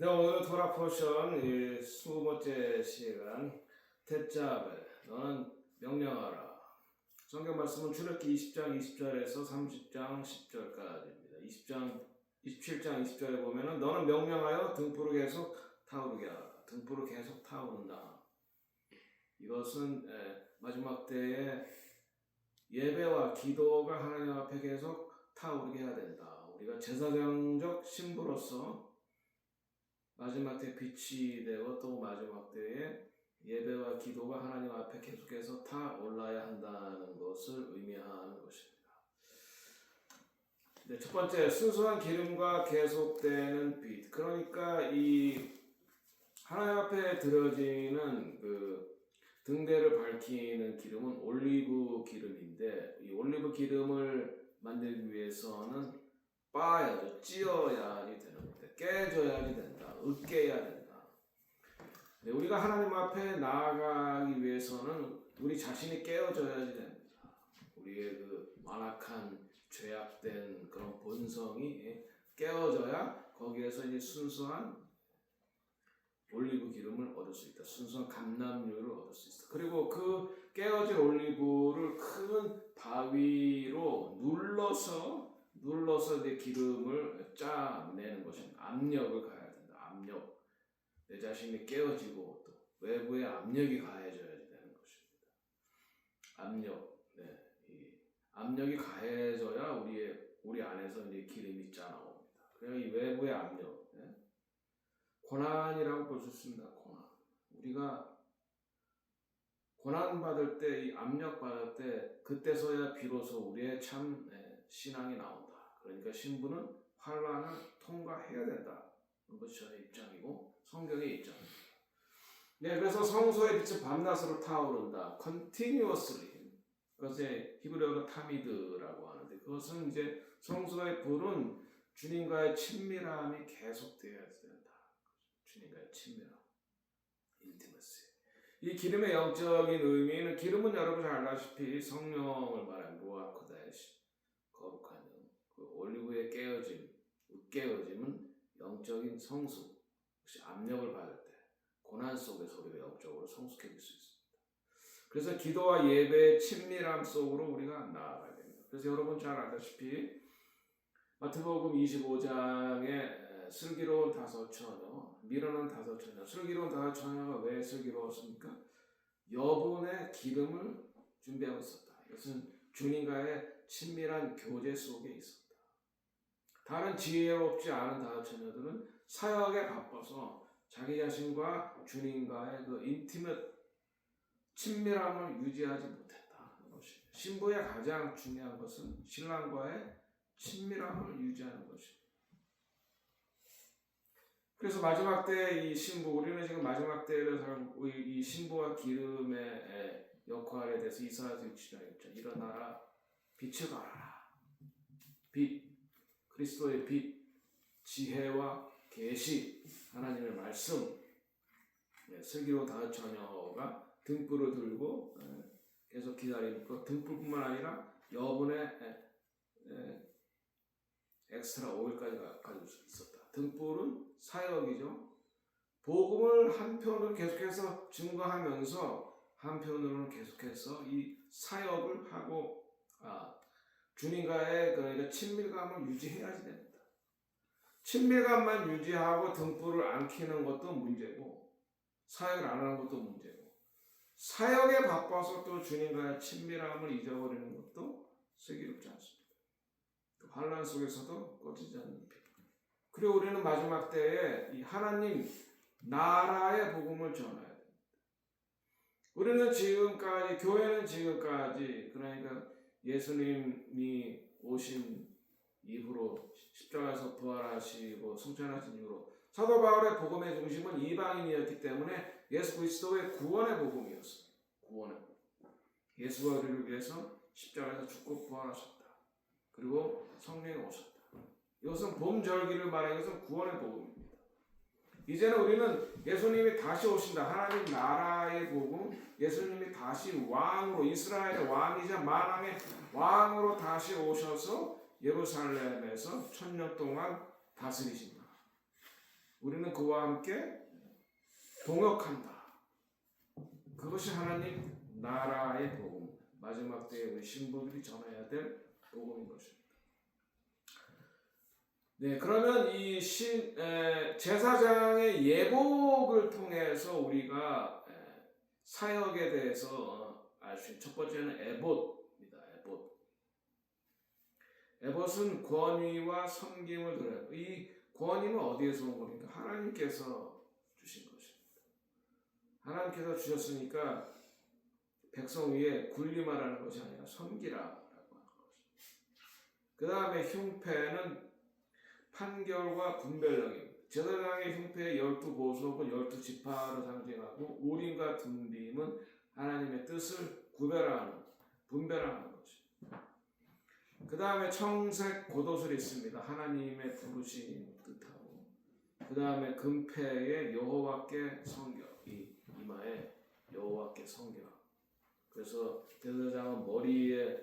네, 오늘 토라 포션 20번째 시간 대자벨 너는 명령하라. 성경 말씀은 출애굽기 20장 20절에서 30장 10절까지입니다. 27장 20절에 보면은 너는 명령하여 등불을 계속 타오르게 하라. 등불을 계속 타오른다. 이것은 마지막 때에 예배와 기도가 하나님 앞에 계속 타오르게 해야 된다. 우리가 제사장적 신부로서 마지막 때 빛이 되고 또 마지막 때에 예배와 기도가 하나님 앞에 계속해서 타올라야 한다는 것을 의미하는 것입니다. 네, 첫 번째, 순수한 기름과 계속되는 빛. 그러니까 이 하나님 앞에 드려지는 그 등대를 밝히는 기름은 올리브 기름인데, 이 올리브 기름을 만들기 위해서는 빻아야죠. 찧어야지 되는 겁니다. 깨져야지 된다. 으깨야 된다. 네, 우리가 하나님 앞에 나아가기 위해서는 우리 자신이 깨어져야지 됩니다. 우리의 그 완악한 죄악된 그런 본성이 깨어져야 거기에서 이제 순수한 올리브 기름을 얻을 수 있다. 순수한 감람유를 얻을 수 있다. 그리고 그 깨어진 올리브를 큰 바위로 눌러서 이제 기름을 짜내는 것입니다. 압력을 가해야 된다. 압력. 내 자신이 깨어지고 또 외부의 압력이 가해져야 되는 것입니다. 압력. 네. 이 압력이 가해져야 우리 안에서 이제 기름이 짜 나옵니다. 그래서 이 외부의 압력. 네. 고난이라고 볼 수 있습니다. 고난. 우리가 고난 받을 때, 이 압력 받을 때, 그때서야 비로소 우리의 참 신앙이 나온다. 그러니까 신부는 환난을 통과해야 된다. 그것이 저의 입장이고 성경의 입장입니다. 네, 그래서 성소의 빛은 밤낮으로 타오른다. continuously. 그것을 히브리어로 타미드라고 하는데 그것은 이제 성소의 불은 주님과의 친밀함이 계속되어야 된다. 주님과의 친밀함. intimacy. 이 기름의 영적인 의미는 기름은 여러분 잘 알다시피 성령을 말하는 루아코다시 거룩한 영. 그 올리브의 깨어짐은 영적인 성숙. 혹시 압력을 받을 때 고난 속에서 우리가 영적으로 성숙해질 수 있습니다. 그래서 기도와 예배의 친밀함 속으로 우리가 나아가야 됩니다. 그래서 여러분 잘 알다시피 마태복음 25장에 슬기로운 다섯 처녀, 미련한 다섯 처녀. 슬기로운 다섯 처녀가 왜 슬기로웠습니까? 여분의 기름을 준비하고 있었다. 이것은 주님과의 친밀한 교제 속에 있었다. 다른 지혜롭지 않은 다섯 처녀들은 사역에 바빠서 자기 자신과 주님과의 그 인티밋 친밀함을 유지하지 못했다는 것입니다. 신부의 가장 중요한 것은 신랑과의 친밀함을 유지하는 것입니다. 그래서 마지막 때 이 신부, 우리는 지금 마지막 때를 살고 이 신부와 기름의 역할에 대해서 이사야서 6장 1절 일어나라 빛을 발하라. 빛, 그리스도의 빛, 지혜와 계시, 하나님의 말씀. 슬기로운 다섯 처녀가 등불을 들고 계속 기다리고 등불뿐만 아니라 여분의 엑스트라 오일까지 가지고 있었다. 등불은 사역이죠. 복음을 한편으로 계속해서 증거하면서 한편으로는 계속해서 이 사역을 하고 주님과의 그러니까 친밀감을 유지해야지 됩니다. 친밀감만 유지하고 등불을 안 켜는 것도 문제고 사역을 안 하는 것도 문제고 사역에 바빠서 또 주님과의 친밀함을 잊어버리는 것도 슬기롭지 않습니다. 환난 속에서도 꺼지지 않는 빛. 그리고 우리는 마지막 때에 이 하나님 나라의 복음을 전해야 됩니다. 우리는 지금까지, 교회는 지금까지, 그러니까 예수님이 오신 이후로 십자가에서 부활하시고 승천하신 이후로 사도 바울의 복음의 중심은 이방인이었기 때문에 예수 그리스도의 구원의 복음이었어요. 구원의 복음. 예수가 우리를 위해서 십자가에서 죽고 부활하셨다. 그리고 성령이 오셨다. 이것은 봄절기를 말하는 것은 구원의 복음입니다. 이제는 우리는 예수님이 다시 오신다. 하나님 나라의 복음, 예수님이 다시 왕으로, 이스라엘의 왕이자 만왕의 왕으로 다시 오셔서 예루살렘에서 1000년 동안 다스리신다. 우리는 그와 함께 동역한다. 그것이 하나님 나라의 복음, 마지막 때에 우리 신부들이 전해야 될 복음인 것입니다. 네, 그러면 이 제사장의 예복을 통해서 우리가 사역에 대해서 알 수 있는 첫 번째는 에봇입니다. 에봇은 권위와 섬김을 드러내고, 이 권위는 어디에서 온 겁니까? 하나님께서 주신 것입니다. 하나님께서 주셨으니까 백성 위에 군림하라는 것이 아니라 섬기라라고 하는 것입니다. 그 다음에 흉패는 판결과 분별력입니다. 제사장의 흉패의 12보석은 12지파를 상징하고, 우림과 둠빔은 하나님의 뜻을 분별하는 것입니다. 그 다음에 청색 겉옷을 입습니다. 하나님의 부르심 뜻하고, 그 다음에 금패에 여호와께 섬겨, 이마에 여호와께 섬겨. 그래서 제사장은 머리에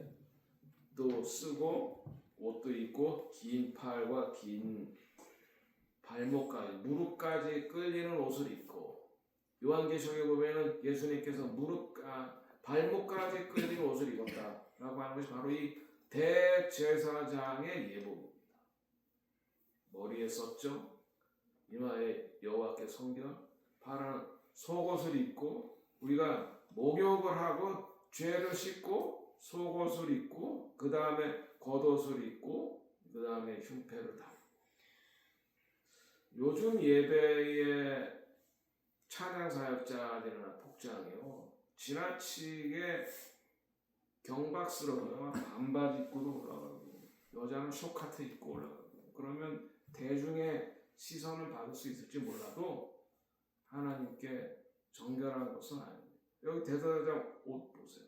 또 쓰고 옷도 입고, 긴 팔과 긴 발목까지, 무릎까지 끌리는 옷을 입고, 요한계시록에 보면은 예수님께서 발목까지 끌리는 옷을 입었다라고 하는 것이 바로 이 대제사장의 예복입니다. 머리에 썼죠. 이마에 여호와께 섬겨, 팔은 속옷을 입고, 우리가 목욕을 하고 죄를 씻고 속옷을 입고, 그 다음에 겉옷을 입고, 그 다음에 흉패를 달고. 요즘 예배의 찬양 사역자들이나 복장이요, 지나치게 경박스러워요. 반바지 입고도 올라가고, 여자는 쇼카트 입고 올라가고. 그러면 대중의 시선을 받을 수 있을지 몰라도 하나님께 정결한 것은 아닙니다. 여기 대사장 옷 보세요.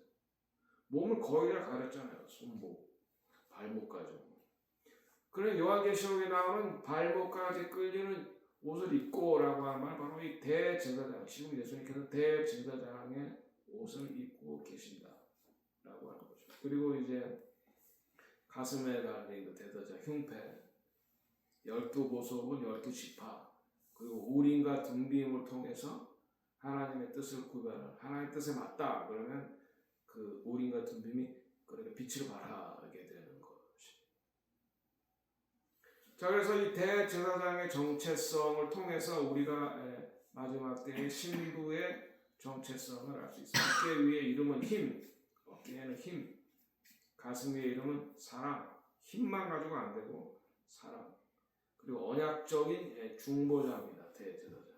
몸을 거의 다 가렸잖아요. 손목, 발목까지. 그런 요한계시록에 나오는 발목까지 끌리는 옷을 입고라고 하는 말, 바로 이 대제사장, 지금 예수님께서 대제사장의 옷을 입고 계신다라고 하는 거죠. 그리고 이제 가슴에 달린 그 대제사장 흉패, 12보석은 12지파, 그리고 우림과 둠빔을 통해서 하나님의 뜻을 구별하는, 하나님의 뜻에 맞다 그러면 그 우림과 둠빔이 그렇게 빛을 발하게 되는 것이. 자, 그래서 이 대제사장의 정체성을 통해서 우리가 마지막 때의 신부의 정체성을 알 수 있습니다. 어깨 위에 이름은 힘, 어깨에는 힘, 가슴 위에 이름은 사랑, 힘만 가지고 안 되고 사랑, 그리고 언약적인 중보자입니다. 대제사장.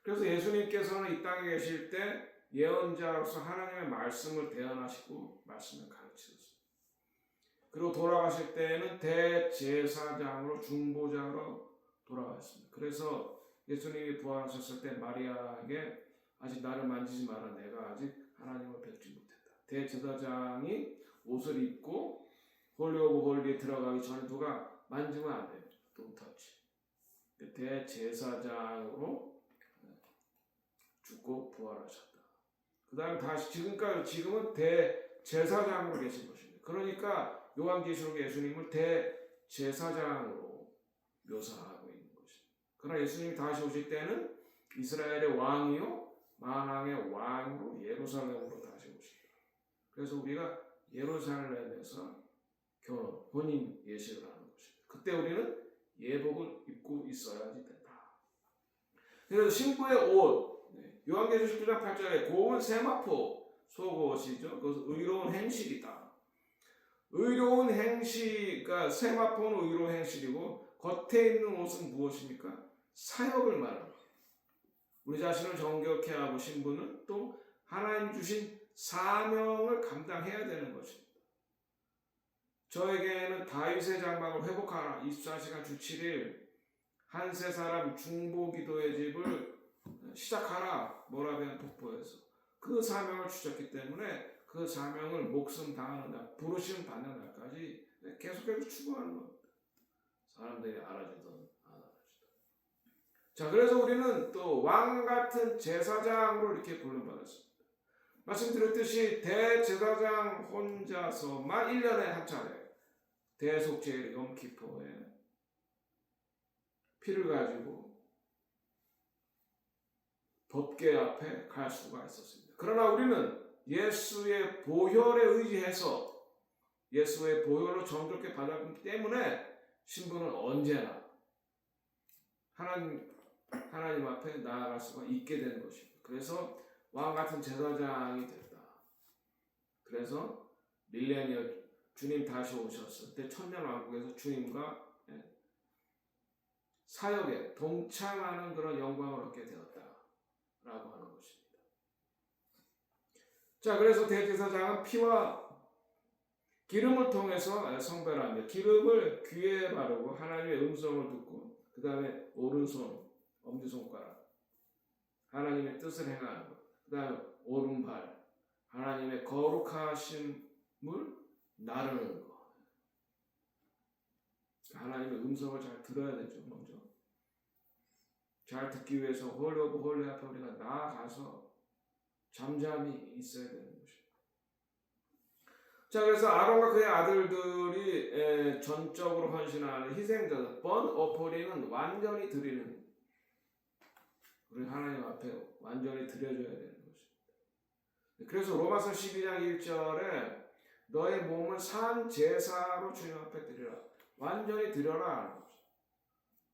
그래서 예수님께서는 이 땅에 계실 때 예언자로서 하나님의 말씀을 대언하시고 말씀을 가르치셨습니다. 그리고 돌아가실 때에는 대제사장으로, 중보자로 돌아갔습니다. 그래서 예수님이 부활하셨을 때 마리아에게 아직 나를 만지지 마라, 내가 아직 하나님을 뵙지 못했다. 대제사장이 옷을 입고 홀리 오브 홀리에 들어가기 전에 누가 만지면 안 됩니다. Don't touch. 대제사장으로 죽고 부활하셨다. 그 다음에 다시 지금은 대제사장으로 계신 것입니다. 그러니까 요한계시록에 예수님을 대제사장으로 묘사하고 있는 것입니다. 그러나 예수님이 다시 오실 때는 이스라엘의 왕이요 만왕의 왕으로 예루살렘으로 다시 오십니다. 그래서 우리가 예루살렘에서 혼인 예식을 하는 것입니다. 그때 우리는 예복을 입고 있어야지 된다. 그래서 신부의 옷, 요한계시록 19장 8절에 고운 세마포 속옷이죠. 그것은 의로운 행실이다. 의로운 행실가, 세마포는 의로운 행실이고 겉에 입는 옷은 무엇입니까? 사역을 말합니다. 우리 자신을 정결케 하고 신부는 또 하나님 주신 사명을 감당해야 되는 것입니다. 저에게는 다윗의 장막을 회복하라. 24시간 주 7일 한세 사람 중보기도의 집을 시작하라. 모라비안 폭포에서 그 사명을 주셨기 때문에 그 사명을 목숨 다하는 날, 부르심 받는 날까지 계속해서 추구하는 겁니다. 사람들이 알아주든 안 알아주든. 자, 그래서 우리는 또 왕 같은 제사장으로 이렇게 부름받았습니다. 말씀드렸듯이 대제사장 혼자서만 1년에 한 차례 대속죄일 염키포에 피를 가지고 법궤 앞에 갈 수가 있었습니다. 그러나 우리는 예수의 보혈에 의지해서 예수의 보혈로 정결케 받았기 때문에 신부는 언제나 하나님 앞에 나아갈 수가 있게 되는 것입니다. 그래서 왕 같은 제사장이 됐다. 그래서 밀레니엄 주님 다시 오셨을 때 천년왕국에서 주님과 사역에 동참하는 그런 영광을 얻게 되었다라고 하는 것입니다. 자, 그래서 대제사장은 피와 기름을 통해서 성배를 합니다. 기름을 귀에 바르고 하나님의 음성을 듣고 그 다음에 오른손, 엄지손가락 하나님의 뜻을 행하는 것, 그 다음에 오른발 하나님의 거룩하심을 나르는 것. 하나님의 음성을 잘 들어야 되죠. 먼저 잘 듣기 위해서 홀리 오브 홀리 앞에 우리가 나아가서 잠잠히 있어야 되는 것입니다. 자, 그래서 아론과 그의 아들들이 전적으로 헌신하는 희생자들, 번 오퍼링은 완전히 드리는, 우리 하나님 앞에 완전히 드려줘야 되는 것입니다. 그래서 로마서 12장 1절에 너의 몸을 산 제사로 주님 앞에 드리라, 완전히 드려라 하는 거죠.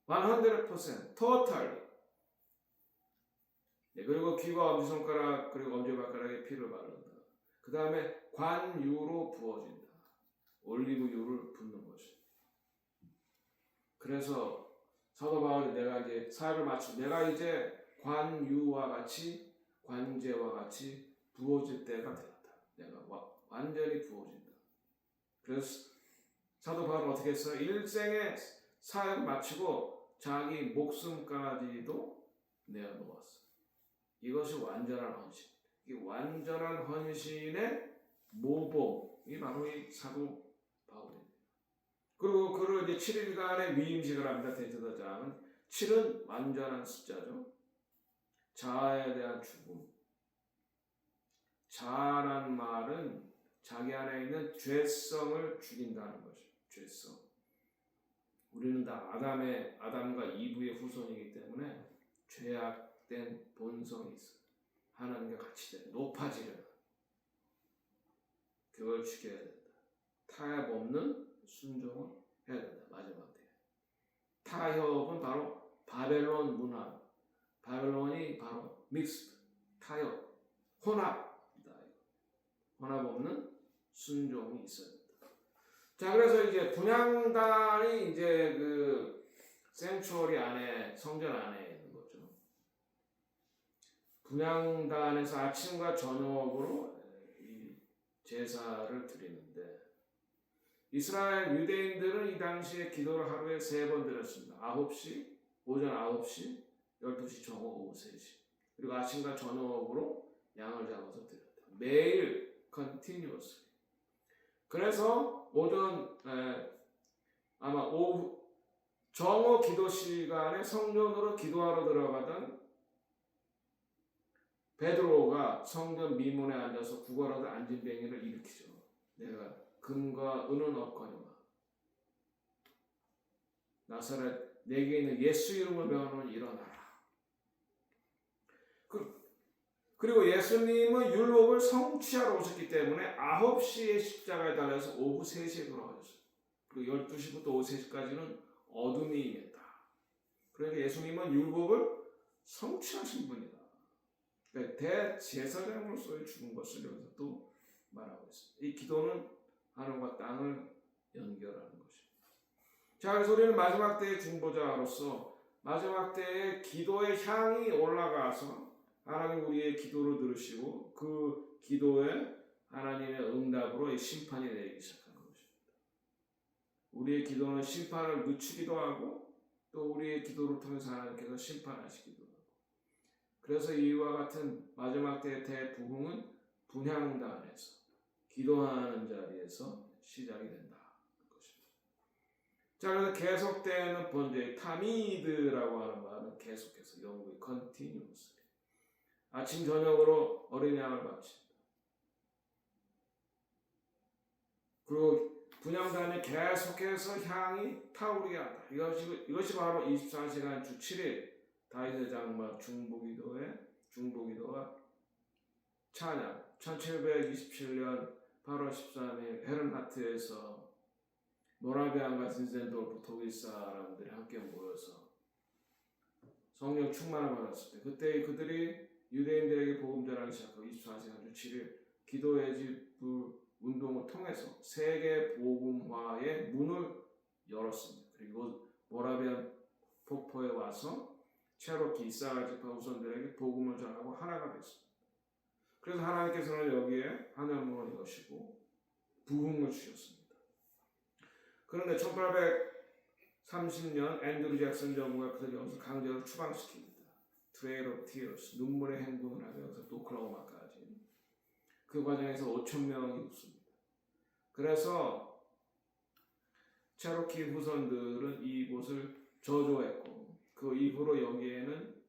100% totally. 그리고 귀와 엄지손가락 그리고 엄지발가락에 피를 바른다. 그 다음에 관유로 부어진다. 올리브유를 붓는 것이. 그래서 사도 바울이 내가 이제 사역을 마치고 내가 이제 관유와 같이 관제와 같이 부어질 때가 되었다. 내가 완전히 부어진다. 그래서 사도 바울은 어떻게 했어요? 일생의 사역을 마치고 자기 목숨까지도 내어놓았어. 이것이 완전한 헌신. 이 완전한 헌신의 모범이 바로 이 사도 바울입니다. 그리고 그를 이제 7일간의 위임식을 합니다. 대제사장은 7은 완전한 숫자죠. 자아에 대한 죽음. 자아란 말은 자기 안에 있는 죄성을 죽인다는 것이죠. 죄성. 우리는 다 아담과 이브의 후손이기 때문에 죄악된 본성이 있어요. 하나님과 같이 높아지려는 그걸 지켜야 된다. 타협 없는 순종을 해야 된다. 마지막 때 타협은 바로 바벨론 문화. 바벨론이 바로 믹스드, 타협, 혼합이다. 혼합 없는 순종이 있어야 된다. 자, 그래서 이제 분향단이 이제 그 생추어리 안에, 성전 안에 있는 거죠. 분향단에서 아침과 저녁으로 이 제사를 드리는데, 이스라엘 유대인들은 이 당시에 기도를 하루에 3번 드렸습니다. 9시, 오전 9시, 12시 정오, 오후 3시. 그리고 아침과 저녁으로 양을 잡아서 드렸다. 매일 continuously. 그래서 오전 아마 오후 정오 기도 시간에 성전으로 기도하러 들어가던 베드로가 성전 미문에 앉아서 구걸하던 안진뱅이를 일으키죠. 내가 금과 은은 없거니와 나사렛 내게 있는 예수 이름을 명하노니 일어나라. 그리고 예수님은 율법을 성취하러 오셨기 때문에 9시에 십자가에 달려서 오후 3시에 돌아가셨어요. 그리고 12시부터 오후 3시까지는 어둠이 임했다. 그러니까 예수님은 율법을 성취하신 분이다. 그러니까 대제사장으로서의 죽은 것을 여기서 또 말하고 있습니다. 이 기도는 하늘과 땅을 연결하는 것입니다. 자, 그래서 우리는 마지막 때의 중보자로서 마지막 때의 기도의 향이 올라가서 하나님 우리의 기도를 들으시고 그 기도에 하나님의 응답으로 심판이 내리기 시작하는 것입니다. 우리의 기도는 심판을 늦추기도 하고 또 우리의 기도를 통해서 하나님께서 심판하시기도 하고, 그래서 이와 같은 마지막 때의 대부흥은 분향단에서 기도하는 자리에서 시작이 된다. 자, 그래서 계속되는 번제, 타미드라고 하는 말은 계속해서 영구히 continuously. 아침 저녁으로 어린 양을 바친다. 그리고 분향단이 계속해서 향이 타오르게 한다. 이것이 바로 24시간 주 7일 다윗의 장막 중보기도의 중보기도와 찬양 1727년 8월 13일 헤른하트에서 모라비안과 딘센도르프 독일 사람들이 함께 모여서 성령 충만을 받았을 때 그때 그들이 유대인들에게 복음 전하기 시작하고 24시간 주 7일 기도의 집 운동을 통해서 세계 복음화의 문을 열었습니다. 그리고 모라비안 폭포에 와서 체로키 이사갈 지파 후손들에게 복음을 전하고 하나가 됐습니다. 그래서 하나님께서는 여기에 한영문을 여시고 부흥을 주셨습니다. 그런데 1830년 앤드루 잭슨 정부가 그들 여기서 강제로 추방시킵니다. 트레일 오브 티어스, 눈물의 행군을 하면서 오클라호마까지. 그 과정에서 5,000명이 죽습니다. 그래서 체로키 후손들은 이곳을 저주했고 그 이후로 여기에는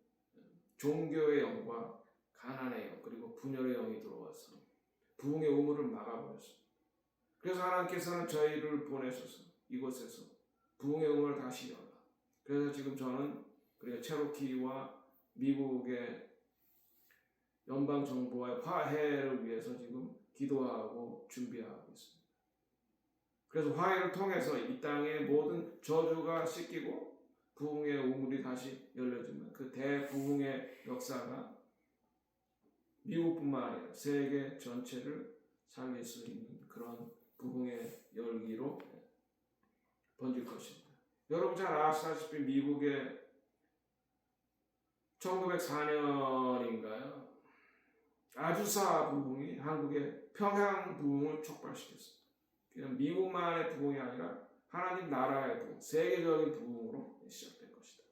종교의 영과 가난의 영 그리고 분열의 영이 들어와서 부흥의 우물을 막아버렸습니다. 그래서 하나님께서는 저희를 보내셔서 이곳에서 부흥의 우물을 다시 열라. 그래서 지금 저는 그리고 체로키와 미국의 연방 정부와의 화해를 위해서 지금 기도하고 준비하고 있습니다. 그래서 화해를 통해서 이 땅의 모든 저주가 씻기고 부흥의 우물이 다시 열려지면 그 대부흥의 역사가 미국뿐만 아니라 세계 전체를 살릴 수 있는 그런 부흥의 열기로 번질 것입니다. 여러분 잘 아시다시피 미국의 1904년인가요? 아주사 부흥이 한국의 평양 부흥을 촉발시켰습니다. 그냥 미국만의 부흥이 아니라 하나님 나라의 부흥, 세계적인 부흥으로 시작된 것이다.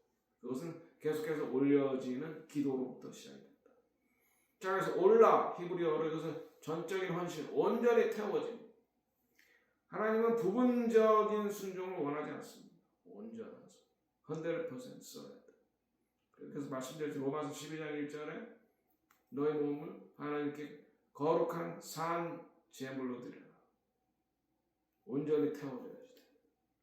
그것은 계속해서 올려지는 기도로부터 시작됩니다. 자, 그래서 올라 히브리어로 이것은 전적인 헌신, 온전히 태워짐. 하나님은 부분적인 순종을 원하지 않습니다. 온전한 순종, 100% surrender. 그래서 말씀드렸죠. 로마서 12장 1절에 너의 몸을 하나님께 거룩한 산 제물로 드리라. 온전히 태워줘야지 돼.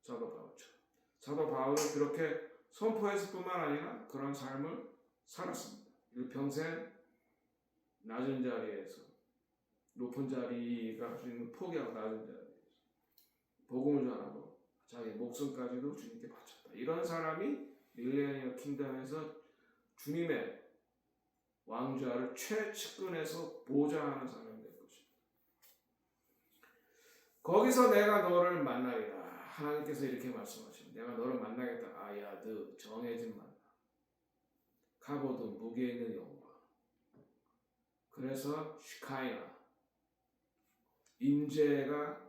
사도 바울처럼. 사도 바울은 그렇게 선포했을 뿐만 아니라 그런 삶을 살았습니다. 평생 낮은 자리에서 높은 자리가 할 수 있는 포기하고 낮은 자리에서 복음을 전하고 자기 목숨까지도 주님께 바쳤다. 이런 사람이 밀레니엄 킹덤에서 주님의 왕좌를 최측근에서 보좌하는 사람이 될 것입니다. 거기서 내가 너를 만나리라. 하나님께서 이렇게 말씀하십니다. 내가 너를 만나겠다. 아야드 정해진 만나. 카보드 무게 있는 영광. 그래서 슈카이나 임재가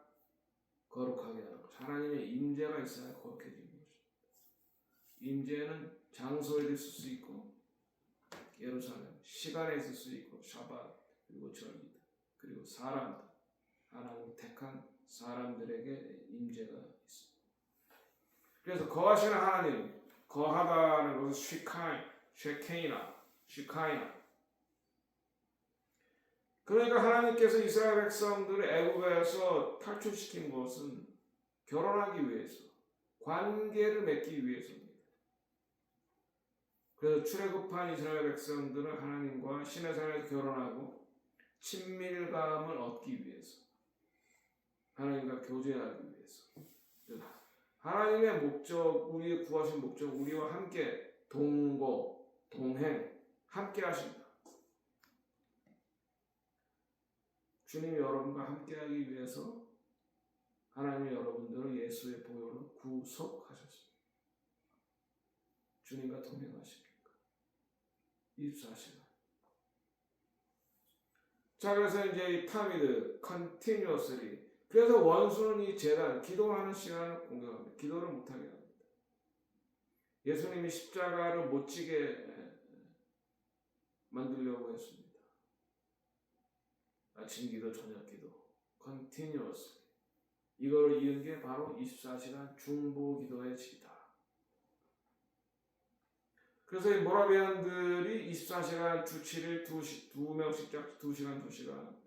거룩하게 하는 것. 하나님의 임재가 있어야 거룩해지는 것입니다. 임재는 장소에 있을 수 있고 예루살렘, 시간에 있을 수 있고 샤bat, 그리고 절기들, 그리고 사람들, 하나님 택한 사람들에게 임재가 있습니다. 그래서 거하시는 하나님, 거하다는 것은 쉐카이나. 그러니까 하나님께서 이스라엘 백성들을 애굽에서 탈출시킨 것은 결혼하기 위해서, 관계를 맺기 위해서입니다. 그래서 출애굽한 이스라엘 백성들은 하나님과 신의 삶에서 결혼하고 친밀감을 얻기 위해서, 하나님과 교제하기 위해서, 하나님의 목적, 우리의 구하신 목적, 우리와 함께 동거, 동행, 함께 하신다. 주님이 여러분과 함께하기 위해서 하나님이 여러분들을 예수의 보혈로 구속하셨습니다. 주님과 동행하십니까? 24시간. 자, 그래서 이제 이 타미드, continuously. 그래서 원수는 이 재단, 기도하는 시간을 공격합니다. 기도를 못하게 합니다. 예수님이 십자가를 못 지게 만들려고 했습니다. 아침 기도, 저녁 기도, continuously. 이걸 이은 게 바로 24시간 중보 기도의 질이다. 그래서 이 모라비안들이 24시간 주 7일 2명씩 2시간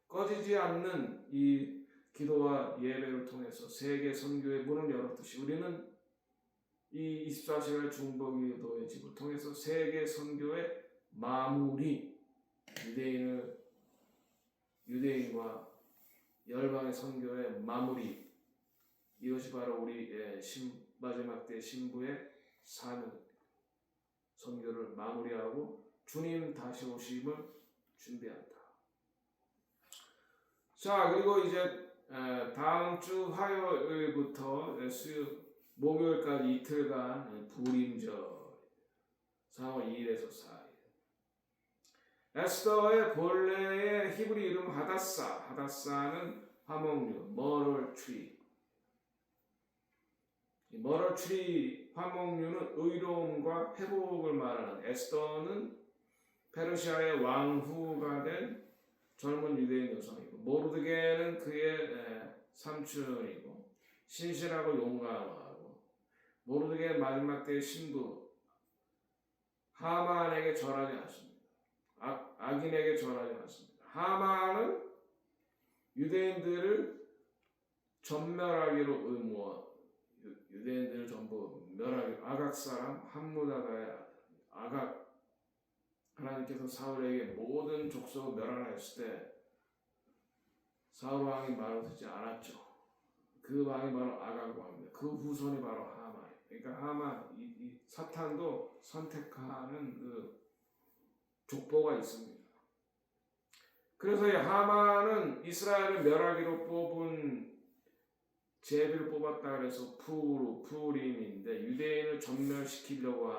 꺼지지 않는 이 기도와 예배를 통해서 세계 선교의 문을 열었듯이 우리는 이 24시간 중보 기도의 집을 통해서 세계 선교의 마무리, 유대인과 열방의 선교의 마무리, 이것이 바로 우리의 마지막 때 신부의 사명입니다. 선교를 마무리하고 주님 다시 오심을 준비한다. 자, 그리고 이제 다음 주 화요일부터 목요일까지 이틀간 부림절, 4월 2일에서 4일. 에스더의 본래의 히브리 이름 하다사는 화목류, 머럴 트리. 이 머럴 트리 화목류는 의로움과 회복을 말하는, 에스더는 페르시아의 왕후가 된 젊은 유대인 여성이고, 모르드게는 그의 삼촌이고 신실하고 용감하고, 모르드게의 마지막 때의 신부 하만에게 절하지 않습니다. 악인에게 절하지 않습니다. 하만은 유대인들을 전멸하기로 의무한, 유대인들을 전부 멸하기로, 아각 사람 함무다다의 아각, 하나님께서 사울에게 모든 족속을 멸하였을 때 사울 왕이 말을 듣지 않았죠. 그 왕이 바로 아각 왕입니다. 그 후손이 바로 하만이에요. 그러니까 하만, 이 사탄도 선택하는 그 족보가 있습니다. 그래서 이 하만은 이스라엘을 멸하기로 뽑은 제비를 뽑았다 그래서 푸림인데, 유대인을 전멸시키려고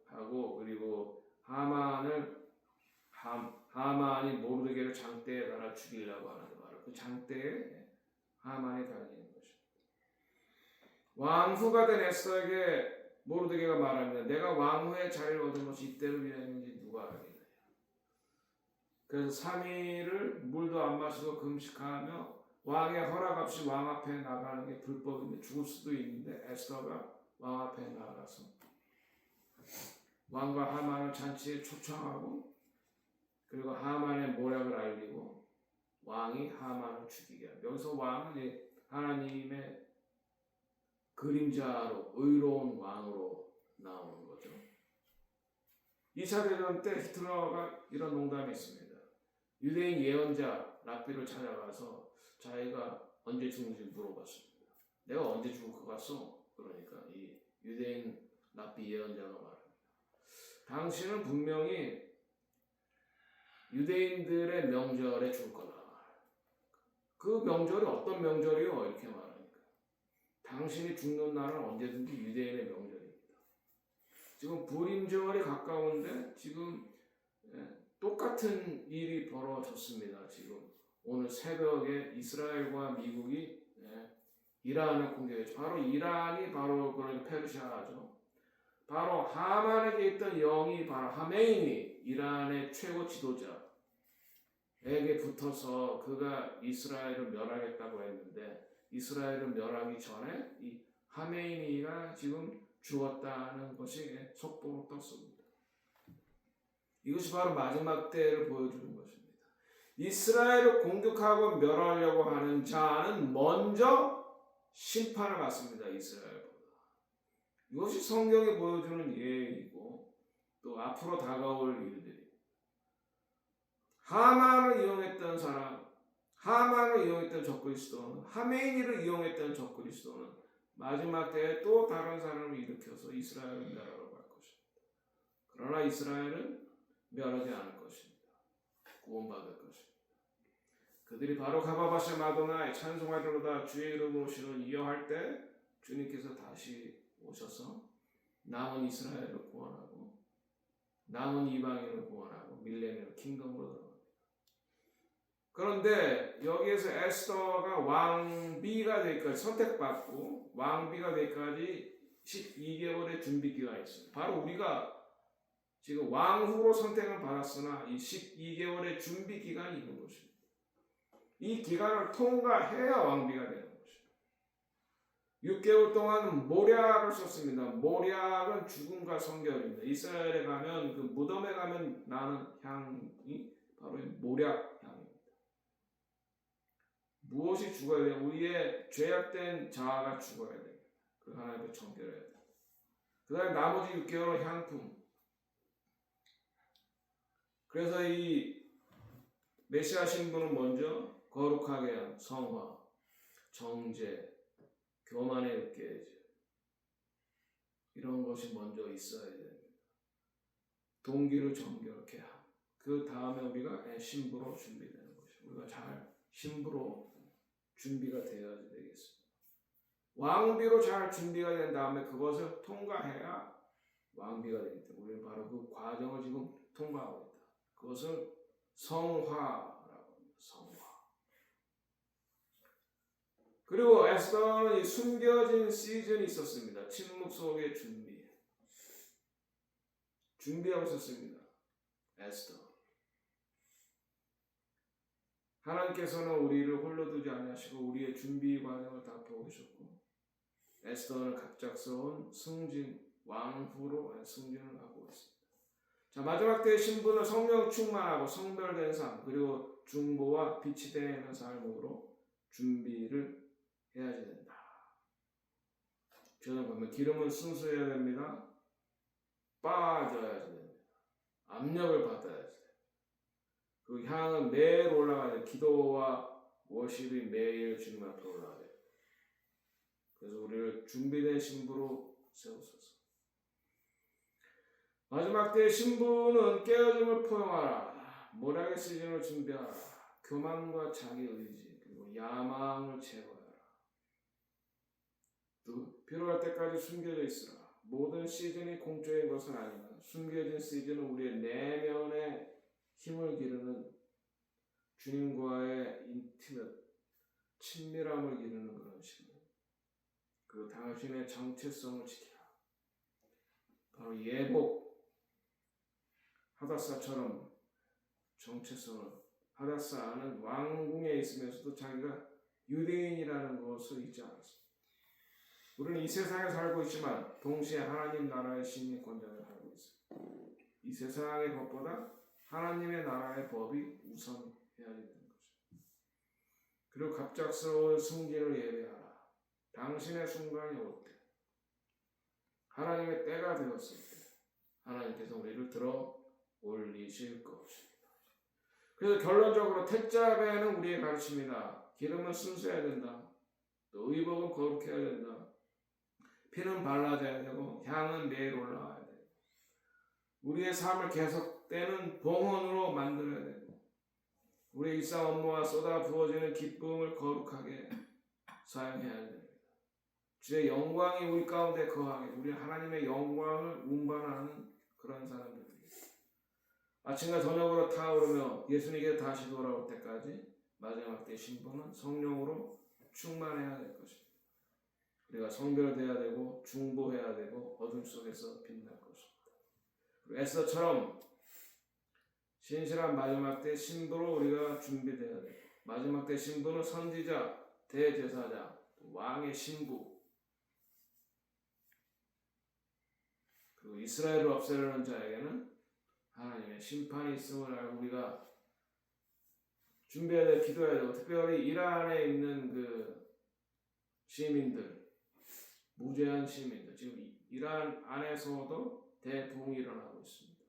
하고, 그리고 하만이 모르드게를 장대에 달아 죽이려고 하는, 바로 그 장대에 하만이 달리는 것입니다. 왕후가 된 에스더에게 모르드게가 말합니다. 내가 왕후의 자리를 얻은 것이 이때를 위하였는지 누가 알겠느냐. 그래서 3일을 물도 안 마시고 금식하며 왕의 허락 없이 왕 앞에 나가는 게 불법인데, 죽을 수도 있는데 에스더가 왕 앞에 나가서 왕과 하만을 잔치에 초청하고, 그리고 하만의 모략을 알리고 왕이 하만을 죽이게 합니다. 여기서 왕은 하나님의 그림자로 의로운 왕으로 나오는 거죠. 2차 대전 때 히틀러가 이런 농담이 있습니다. 유대인 예언자 랍비를 찾아가서 자기가 언제 죽는지 물어봤습니다. 내가 언제 죽을 것 같소? 그러니까 이 유대인 랍비 예언자가 말합니다. 당신은 분명히 유대인들의 명절에 죽을 거다. 그 명절이 어떤 명절이요? 이렇게 말하니까 당신이 죽는 날은 언제든지 유대인의 명절입니다. 지금 부림절이 가까운데 지금 똑같은 일이 벌어졌습니다. 지금 오늘 새벽에 이스라엘과 미국이 이란을 공격했죠. 바로 이란이 바로 그런 페르시아죠. 바로 하만에게 있던 영이 바로 하메이니, 이란의 최고 지도자에게 붙어서 그가 이스라엘을 멸하겠다고 했는데, 이스라엘을 멸하기 전에 이 하메이니가 지금 죽었다는 것이 속보로 떴습니다. 이것이 바로 마지막 때를 보여주는 것입니다. 이스라엘을 공격하고 멸하려고 하는 자는 먼저 심판을 받습니다. 이스라엘보다. 이것이 성경이 보여주는 예이고 또 앞으로 다가올 일들이. 하만을 이용했던 사람, 하만을 이용했던 적그리스도는, 하메이니를 이용했던 적그리스도는 마지막 때에 또 다른 사람을 일으켜서 이스라엘을 멸하러 갈 것입니다. 그러나 이스라엘은 멸하지 않을 것입니다. 구원받을 것입니다. 그들이 바로 가바바샤 마도나의 찬송하리로다 주의 이름으로 오시는 이어할 때 주님께서 다시 오셔서 남은 이스라엘을 구원하고 남은 이방인을 구원하고 밀레니엄 킹덤으로 들어갑니다. 그런데 여기에서 에스더가 왕비가 되기까지 선택받고 왕비가 되기까지 12개월의 준비 기간이 있습니다. 바로 우리가 지금 왕후로 선택을 받았으나 이 12개월의 준비 기간이 있는 것입니다. 이 기간을 통과해야 왕비가 되는 것입니다. 6개월 동안 모략을 썼습니다. 모략은 죽음과 성결입니다. 이스라엘에 가면 그 무덤에 가면 나는 향이 바로 모략 향입니다. 무엇이 죽어야 돼요? 우리의 죄악된 자아가 죽어야 돼요. 그 하나님을 정결해야 돼요. 그 다음에 나머지 6개월은 향품. 그래서 이 메시아 신부는 먼저 거룩하게 한 성화, 정죄, 교만의 으깨짐 이런 것이 먼저 있어야 됩니다. 동기를 정결케 함. 그 다음에 우리가 신부로 준비되는 것이죠. 우리가 잘 신부로 준비가 되어야 되겠습니다. 왕비로 잘 준비가 된 다음에 그것을 통과해야 왕비가 되기 때문에 우리는 바로 그 과정을 지금 통과하고 있다. 그것을 성화라고 합니다. 성화. 그리고 에스더는 이 숨겨진 시즌이 있었습니다. 침묵 속의 준비하고 있었습니다. 에스더. 하나님께서는 우리를 홀로 두지 아니하시고 우리의 준비 과정을 다 보고 계셨고 에스더는 갑작스러운 왕후로 승진을 하고 있습니다. 자, 마지막 때의 신부는 성령 충만하고 성별된 삶 그리고 중보와 빛이 되는 삶으로 준비를 해야지 된다. 저는 보면 기름은 순수해야 됩니다. 빠져야지 됩니다. 압력을 받아야지 됩니다. 그 향은 매일 올라가야 돼요. 기도와 워십이 매일 주님 앞에 올라가야 돼요. 그래서 우리를 준비된 신부로 세우소서. 마지막 때의 신부는 깨어짐을 포용하라. 모략의 시즌을 준비하라. 교만과 자기 의지 그리고 야망을 제거하라. 또 필요할 때까지 숨겨져 있으라. 모든 시즌이 공적인 것은 아니라 숨겨진 시즌은 우리의 내면에 힘을 기르는 주님과의 친밀함을 기르는 그런 시간. 그리고 당신의 정체성을 지키라. 바로 예복 하닷사처럼 정체성을 하닷사는 왕궁에 있으면서도 자기가 유대인이라는 것을 잊지 않았습니다. 우리는 이 세상에 살고 있지만 동시에 하나님 나라의 시민권자를 살고 있습니다. 이 세상의 법보다 하나님의 나라의 법이 우선해야 되는 거죠. 그리고 갑작스러운 승진을 예배하라. 당신의 순간이 올 때, 하나님의 때가 되었을 때 하나님께서 우리를 들어 올리실 것입니다. 그래서 결론적으로 택자배는 우리의 가르침이다. 기름은 순수해야 된다. 또 의복은 거룩해야 된다. 피는 발라져야 되고 향은 매일 올라와야 되고 우리의 삶을 계속되는 봉헌으로 만들어야 되고 우리의 일상 업무와 쏟아 부어지는 기쁨을 거룩하게 사용해야 됩니다. 주의 영광이 우리 가운데 거하게 우리 하나님의 영광을 운반하는 그런 사람들입니다. 아침과 저녁으로 타오르며 예수님께 다시 돌아올 때까지 마지막 때 신부는 성령으로 충만해야 될 것입니다. 우리가 성별돼야 되고 중보해야 되고 어둠 속에서 빛날 것입니다. 그리고 에스더처럼 신실한 마지막 때 신부로 우리가 준비돼야 되고 마지막 때 신부는 선지자, 대제사장, 왕의 신부 그리고 이스라엘을 없애려는 자에게는 하나님의 심판이 있음을 알고 우리가 준비해야 되고 기도해야 되고 특별히 이란에 있는 그 시민들 무죄한 시민들 지금 이란 안에서도 대부흥이 일어나고 있습니다.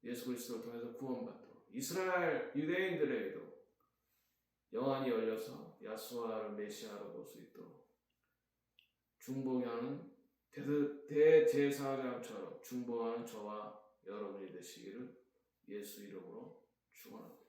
예수 그리스도를 통해서 구원받도록 이스라엘 유대인들에게도 영안이 열려서 야수아를 메시아로 볼 수 있도록 중보하는 대제사장처럼 중보하는 저와 여러분이 되시기를 예수 이름으로 축원합니다.